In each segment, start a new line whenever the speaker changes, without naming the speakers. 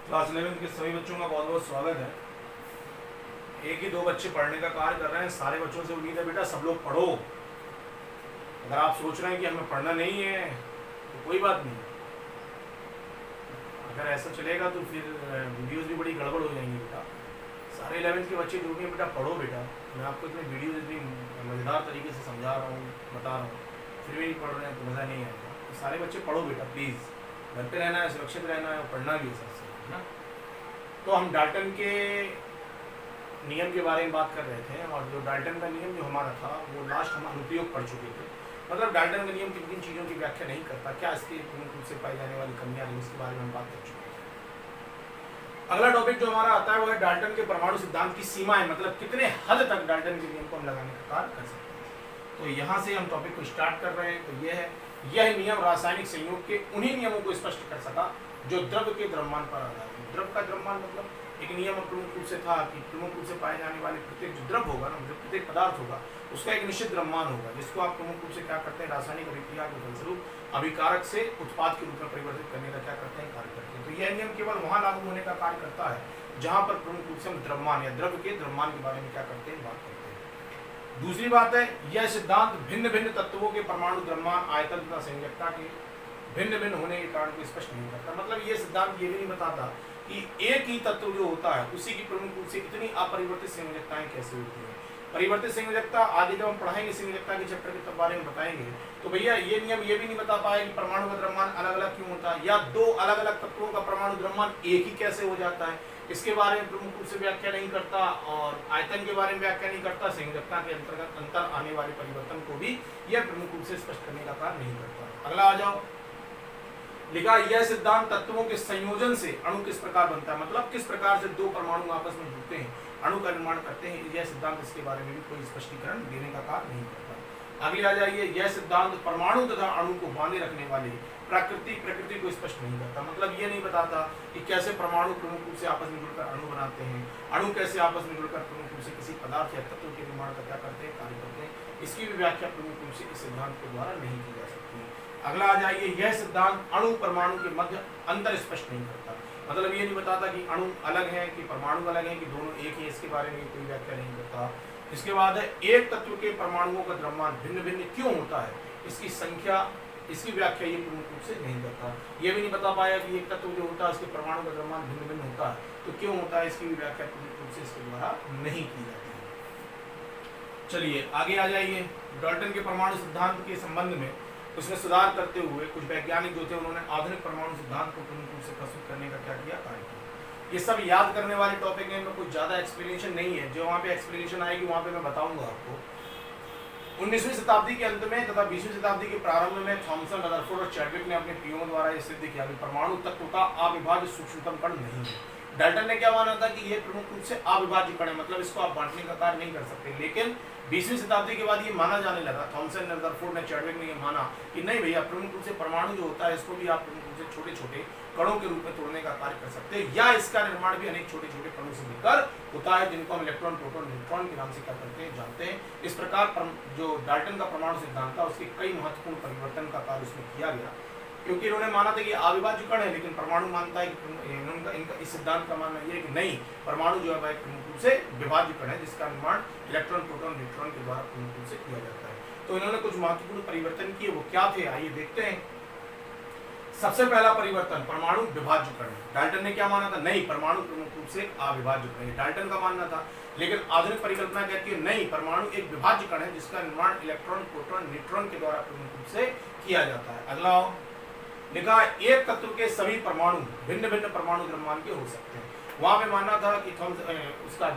Class 11 के सभी बच्चों का बहुत बहुत स्वागत है। एक ही दो बच्चे पढ़ने का कार्य कर रहे हैं। सारे बच्चों से उम्मीद है बेटा सब लोग पढ़ो। अगर आप सोच रहे हैं कि हमें पढ़ना नहीं है तो कोई बात नहीं। अगर ऐसा चलेगा तो फिर वीडियोस भी बड़ी गड़बड़ हो जाएंगी बेटा। सारे 11th के बच्चे जो भी हैं बेटा पढ़ो बेटा। मैं आपको इतने वीडियोज इतनी मज़ेदार तरीके से समझा रहा हूँ, बता रहा हूँ, फिर भी नहीं पढ़ रहे हैं तो मज़ा नहीं आएगा। तो सारे बच्चे पढ़ो बेटा प्लीज़। घर पे रहना है, सुरक्षित रहना है और पढ़ना भी है साथ साथ, है ना। तो हम डाल्टन के नियम के बारे में बात कर रहे थे और जो डाल्टन का नियम जो हमारा था वो लास्ट हम अनुप्रयोग पढ़ चुके थे। मतलब डाल्टन का नियम किन किन चीज़ों की व्याख्या नहीं करता, क्या इसके प्रमुख रूप से पाई जाने वाली कमियां हैं, इसके बारे में हम बात कर चुके थे। अगला टॉपिक जो हमारा आता है वो है डाल्टन के परमाणु सिद्धांत की सीमाएं, मतलब कितने हद तक डाल्टन के नियम को हम लगाने का कार्य कर सकते हैं। तो यहाँ से हम टॉपिक को स्टार्ट कर रहे हैं। तो यह नियम रासायनिक संयोग के उन्हीं नियमों को स्पष्ट कर सका जो द्रव्य के द्रव्यमान पर आधारित है। द्रव्य का द्रव्यमान मतलब एक नियम प्रमुख रूप से था कि प्रमुख रूप से पाए जाने वाले प्रत्येक जो द्रव्य होगा ना, जो प्रत्येक पदार्थ होगा उसका एक निश्चित द्रव्यमान होगा, जिसको आप प्रमुख रूप से क्या करते हैं, रासायनिक अभिक्रिया के फलस्वरूप अभिकारक से उत्पाद के रूप में परिवर्तित करने का क्या करते हैं, कार्य करते हैं। तो यह नियम केवल वहां लागू होने का कार्य करता है जहां पर प्रमुख रूप से हम द्रव्यमान या द्रव्य के द्रव्यमान के बारे में क्या करते हैं, बात करते हैं। दूसरी बात है, यह सिद्धांत भिन्न भिन्न तत्वों के परमाणु द्रव्यमान, आयतन तथा संयोजकता के भिन्न भिन्न होने के कारण को स्पष्ट नहीं करता। मतलब ये सिद्धांत ये भी नहीं बताता कि एक ही तत्व जो होता है उसी की प्रमुख रूप से इतनी अपरिवर्तित संयोजकताएं कैसे होती हैं। परिवर्तित संयोजकता आगे जब हम पढ़ाएंगे संयोजकता के चैप्टर के बारे में बताएंगे तो भैया ये नियम ये भी नहीं बता पाए कि परमाणु का द्रव्यमान अलग अलग क्यों होता है, या दो अलग अलग तत्वों का परमाणु द्रव्यमान एक ही कैसे हो जाता है, इसके बारे में प्रमुख रूप से व्याख्या नहीं करता। और आयतन के बारे में व्याख्या नहीं करता। संयोजकता के अंतर्गत अंतर आने वाले परिवर्तन को भी यह प्रमुख रूप से स्पष्ट करने का कार्य नहीं करता। अगला आ जाओ, लिखा यह सिद्धांत तत्वों के संयोजन से अणु किस प्रकार बनता है, मतलब किस प्रकार से दो परमाणु आपस में जुड़ते हैं, अणु का निर्माण करते हैं। यह सिद्धांत इसके बारे में भी कोई स्पष्टीकरण देने का कार्य नहीं करता। आगे आ जाइए, यह सिद्धांत परमाणु तथा अणु को बांधे रखने वाली प्रकृति को स्पष्ट नहीं करता। मतलब ये नहीं बताता कि कैसे परमाणु प्रमुख रूप से आपस में जुड़कर अणु बनाते हैं, अणु कैसे आपस में जुड़कर प्रमुख रूप से किसी पदार्थ या तत्व के निर्माण का क्या करते हैं, कार्य करते हैं। इसकी भी व्याख्या प्रमुख रूप से इस सिद्धांत के द्वारा नहीं की जा सकती। अगला आ जाइए, यह सिद्धांत अणु परमाणु के मध्य अंतर स्पष्ट नहीं करता। मतलब ये नहीं बताता कि अणु अलग है कि परमाणु अलग है कि दोनों एक ही, इसके बारे में कोई व्याख्या नहीं करता। इसके बाद है, एक तत्व के परमाणुओं का द्रव्यमान भिन्न भिन्न क्यों होता है, इसकी संख्या, इसकी व्याख्या ये प्रमुख रूप से नहीं करता। ये भी नहीं बता पाया कि एक तत्व जो होता है उसके परमाणु का द्रव्यमान भिन्न भिन्न होता है तो क्यों होता है, इसकी भी व्याख्या प्रमुख रूप से इसके द्वारा नहीं की जाती है। चलिए आगे आ जाइए, डाल्टन के परमाणु सिद्धांत के संबंध में उसमें सुधार करते हुए कुछ वैज्ञानिक जो थे उन्होंने आधुनिक परमाणु सिद्धांत को प्रमुख रूप से प्रस्तुत करने का क्या किया, कार्य किया। ये सब याद करने वाले टॉपिक हैं, कुछ ज़्यादा एक्सप्लेनेशन नहीं है। जो वहाँ पे एक्सप्लेनेशन आएगी वहाँ पे मैं बताऊंगा आपको। 19वीं शताब्दी के अंत में तथा 20वीं शताब्दी के प्रारंभ में थॉमसन, रदरफोर्ड और चैडविक ने अपने प्रयोगों द्वारा यह सिद्ध किया कि परमाणु तत्व का अविभाज्य सूक्ष्मतम कण नहीं है। डाल्टन ने क्या माना था कि ये प्रमुख रूप से अविभाज्य कण है, मतलब इसको आप बांटने का कार्य नहीं कर सकते। लेकिन 20वीं शताब्दी के बाद ये माना जाने लगा, थॉमसन ने, रदरफोर्ड ने, चैडविक ने ये माना कि नहीं भैया, प्रमुख रूप से परमाणु जो होता है इसको भी आप प्रमुख रूप से छोटे छोटे कणों के रूप में तोड़ने का कार्य कर सकते हैं, या इसका निर्माण भी अनेक छोटे छोटे कणों से मिलकर होता है, जिनको हम इलेक्ट्रॉन, प्रोटॉन, न्यूट्रॉन के नाम से क्या करते हैं, जानते हैं। इस प्रकार जो डाल्टन का परमाणु सिद्धांत था उसके कई महत्वपूर्ण परिवर्तन का कार्य उसमें किया गया, क्योंकि इन्होंने माना था कि अविभाज्य कण है, लेकिन परमाणु मानता है कि इनका इस सिद्धांत का मानना यह है कि नहीं, परमाणु जो है प्रमुख रूप से विभाज्य कण है जिसका निर्माण इलेक्ट्रॉन, प्रोटॉन, न्यूट्रॉन के द्वारा प्रमुख रूप से किया जाता है। तो इन्होंने कुछ महत्वपूर्ण परिवर्तन किए, वो क्या थे आइए देखते हैं। सबसे पहला परिवर्तन, परमाणु विभाज्य कण। डाल्टन ने क्या माना था, नहीं, परमाणु प्रमुख रूप से अविभाज्य कण है, डाल्टन का मानना था। लेकिन आधुनिक परिकल्पना कहती है नहीं, परमाणु एक विभाज्य कण है जिसका निर्माण इलेक्ट्रॉन, प्रोटॉन, न्यूट्रॉन के द्वारा प्रमुख रूप से किया जाता है। अगला लिखा, एक तत्व के सभी परमाणु भिन्न भिन्न परमाणु द्रव्यमान के हो सकते हैं। वहां पे मानना था कि उसका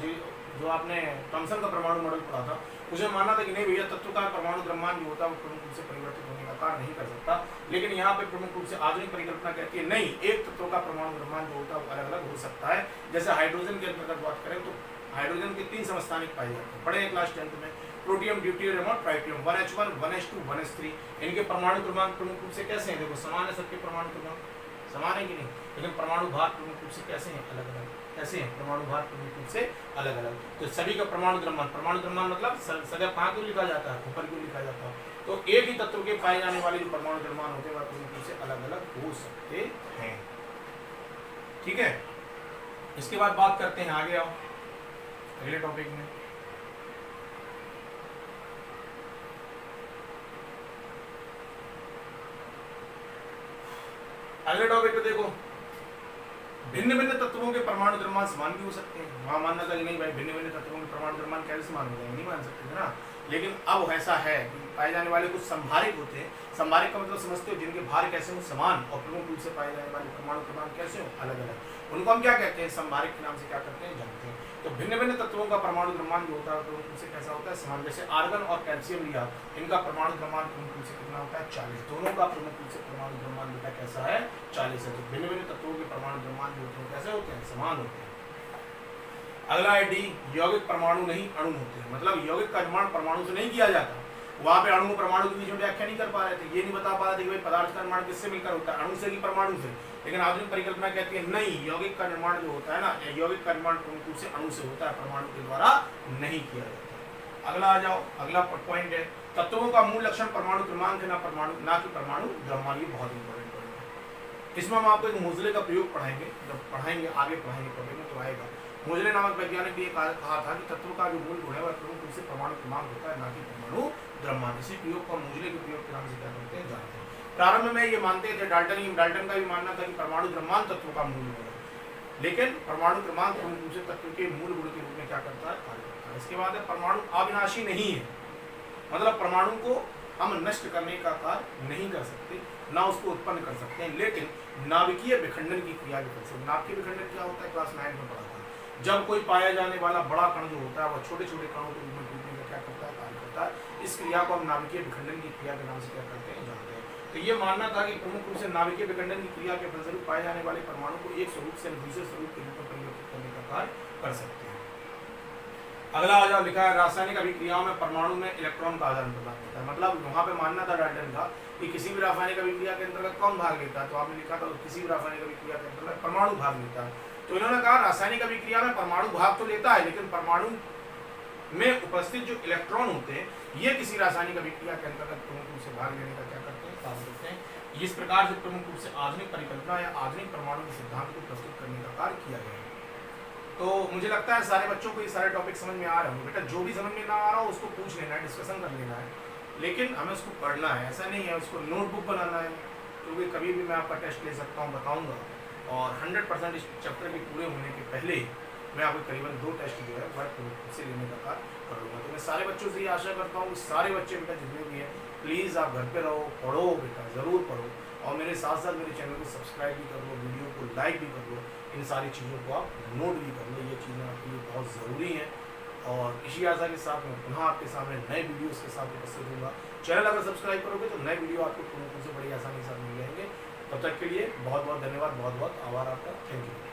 जो आपने थॉमसन का परमाणु मॉडल पढ़ा था उसमें मानना था कि नहीं भैया, तत्व का परमाणु द्रव्यमान जो होता है वो प्रमुख रूप से परिवर्तित होने का कार्य नहीं कर सकता। लेकिन यहाँ पे प्रमुख रूप से आधुनिक परिकल्पना कहती है नहीं, एक तत्व का परमाणु द्रव्यमान जो होता है वो अलग अलग हो सकता है। जैसे हाइड्रोजन के अंतर्गत बात करें तो हाइड्रोजन के 3 समस्थानिक पाए जाते हैं, पढ़े क्लास 10th में, प्रोटियम, ड्यूटेरियम और ट्राइटियम, 1H1, 1H2, 1H3। इनके परमाणु क्रमांक प्रमुख रूप से कैसे हैं, देखो समान है, सबके परमाणु क्रमांक समान है कि नहीं, लेकिन परमाणु भार प्रमुख रूप से कैसे हैं, अलग अलग। कैसे हैं, परमाणु भार प्रमुख रूप से अलग अलग। तो सभी का परमाणु द्रव्यमान मतलब सदैव कहाँ क्यों लिखा जाता है, ऊपर क्यों लिखा जाता है। तो एक ही तत्व के पाए जाने वाले जो परमाणु द्रव्यमान होते हैं वह प्रमुख रूप से अलग अलग हो सकते हैं। ठीक है, इसके बाद बात करते हैं, आगे आओ अगले टॉपिक में। अगले टॉपिक पे देखो, भिन्न भिन्न तत्वों के परमाणु द्रव्यमान समान भी हो सकते हैं। वहां मानना था कि नहीं भाई भिन्न भिन्न तत्वों के परमाणु द्रव्यमान कैसे समान हो जाएंगे, नहीं मान सकते थे ना। लेकिन अब ऐसा है कि पाए जाने वाले कुछ संभारिक होते हैं। संभारिक का मतलब समझते हो, जिनके भार कैसे हो समान और प्रमुख रूप से पाए जाने वाले परमाणु क्रमांक कैसे हो अलग अलग, उनको हम क्या कहते हैं, संभारिक के नाम से क्या करते हैं, जानते हैं। तो भिन्न भिन्न तत्वों का परमाणु द्रव्यमान जो होता है प्रमुख रूप से कैसा होता है, समान। जैसे आर्गन और कैल्शियम लिया, इनका परमाणु द्रव्यमान प्रमुख रूप से कितना होता है, 40। दोनों का प्रमुख रूप से परमाणु द्रव्यमान बेटा कैसा है, 40 है। तो भिन्न भिन्न तत्वों के परमाणु द्रव्यमान जो होते हैं कैसे होते हैं, समान होते हैं। अगला है डी, यौगिक परमाणु नहीं अणु होते हैं। मतलब यौगिक का निर्माण परमाणु से नहीं किया जाता। वहां पे अणु परमाणु के बीच में व्याख्या नहीं कर पा रहे थे, ये नहीं बता पा रहे थे कि भाई पदार्थ का निर्माण किससे मिलकर होता है, अणु से कि परमाणु से। लेकिन आधुनिक परिकल्पना कहती है नहीं, यौगिक का निर्माण जो होता है ना, यौगिक का निर्माण प्रमुख रूप से अणु से होता है, परमाणु के द्वारा नहीं किया जाता। अगला आ जाओ, अगला पॉइंट है तत्वों का मूल लक्षण परमाणु क्रमांक ना कि परमाणु द्रव्यमान। ये बहुत इंपॉर्टेंट पॉइंट है। इसमें हम आपको एक मोजले का प्रयोग पढ़ाएंगे, जब पढ़ाएंगे आगे पढ़ाएंगे टॉपिक में तो आएगा। मोजले नामक वैज्ञानिक ने कहा था कि तत्व का जो मूल गुण है वह प्रमुख रूप से परमाणु क्रमांक होता है, ना कि परमाणु द्रव्यमान। इसी प्रयोग को मोजले के प्रयोग के नाम से क्या करते हैं, जानते हैं। प्रारंभ में ये मानते थे, डाल्टन का भी मानना था कि परमाणु द्रव्यमान तत्व का मूल गुण है, लेकिन परमाणु क्रमांक प्रमुख रूप से तत्व के मूल गुण के रूप में क्या करता है, कार्य करता है। इसके बाद है परमाणु अविनाशी नहीं है। मतलब परमाणु को हम नष्ट करने का कार्य नहीं कर सकते, ना उसको उत्पन्न कर सकते हैं, लेकिन नाभिकीय विखंडन की क्रिया भी कर सकते हैं। नाभिकीय विखंडन क्या होता है, क्लास 9 में पढ़ा था। जब कोई पाया जाने वाला बड़ा कण जो होता है वह छोटे छोटे कणों के रूप में टूटने का क्या करता है, कार्य करता है। इस क्रिया को हम नाभिकीय विखंडन की क्रिया के नाम से क्या करते हैं, जानते हैं। तो ये मानना था कि प्रमुख रूप से नाभिकीय विखंडन की क्रिया के फलस्वरूप पाए जाने वाले परमाणु को एक स्वरूप से दूसरे स्वरूप के रूप में परिवर्तित करने का कार्य कर सकते हैं। अगला आ जाओ, लिखा है रासायनिक अभिक्रियाओं में परमाणु में इलेक्ट्रॉन का आदान प्रदान होता है। मतलब वहां पे मानना था डाल्टन का कि किसी भी रासायनिक अभिक्रिया के अंतर्गत कौन भाग लेता है, तो आपने लिखा था किसी भी रासायनिक अभिक्रिया के अंतर्गत परमाणु भाग लेता है। तो इन्होंने कहा रासायनिक अभिक्रिया में परमाणु भाग तो लेता है, लेकिन परमाणु में उपस्थित जो इलेक्ट्रॉन होते हैं ये किसी रासायनिक अभिक्रिया के अंतर्गत प्रमुख रूप से भाग लेने का क्या करते हैं, कार्य करते हैं। इस प्रकार से प्रमुख रूप से आधुनिक परिकल्पना या आधुनिक परमाणु के सिद्धांत को प्रस्तुत करने का कार्य किया गया है। तो मुझे लगता है सारे बच्चों को ये सारे टॉपिक समझ में आ रहे होंगे। बेटा जो भी समझ में ना आ रहा हो उसको पूछ लेना है, डिस्कशन कर लेना है, लेकिन हमें उसको पढ़ना है। ऐसा नहीं है उसको नोटबुक बनाना है, क्योंकि कभी भी मैं आपका टेस्ट ले सकता हूँ, बताऊँगा। और 100% इस चैप्टर के पूरे होने के पहले मैं आपको करीबन 2 टेस्ट जो है वह से लेने का कार्य कर लूँगा। तो मैं सारे बच्चों से ये आशा करता हूँ, सारे बच्चे बेटा जितने भी हैं प्लीज़ आप घर पे रहो, पढ़ो बेटा, ज़रूर पढ़ो, और मेरे साथ साथ मेरे चैनल को सब्सक्राइब भी कर लो, वीडियो को लाइक भी कर लो, इन सारी चीज़ों को आप नोट भी कर लो। ये चीज़ें आपके लिए बहुत ज़रूरी हैं। और इसी आशा के साथ मैं पुनः आपके सामने नए वीडियोस के साथ उपस्थित होगा। चैनल अगर सब्सक्राइब करोगे तो नए वीडियो आपको से बड़ी आसानी के साथ मिल जाएंगे। तब तक के लिए बहुत बहुत धन्यवाद, बहुत बहुत आभार आपका। Thank you.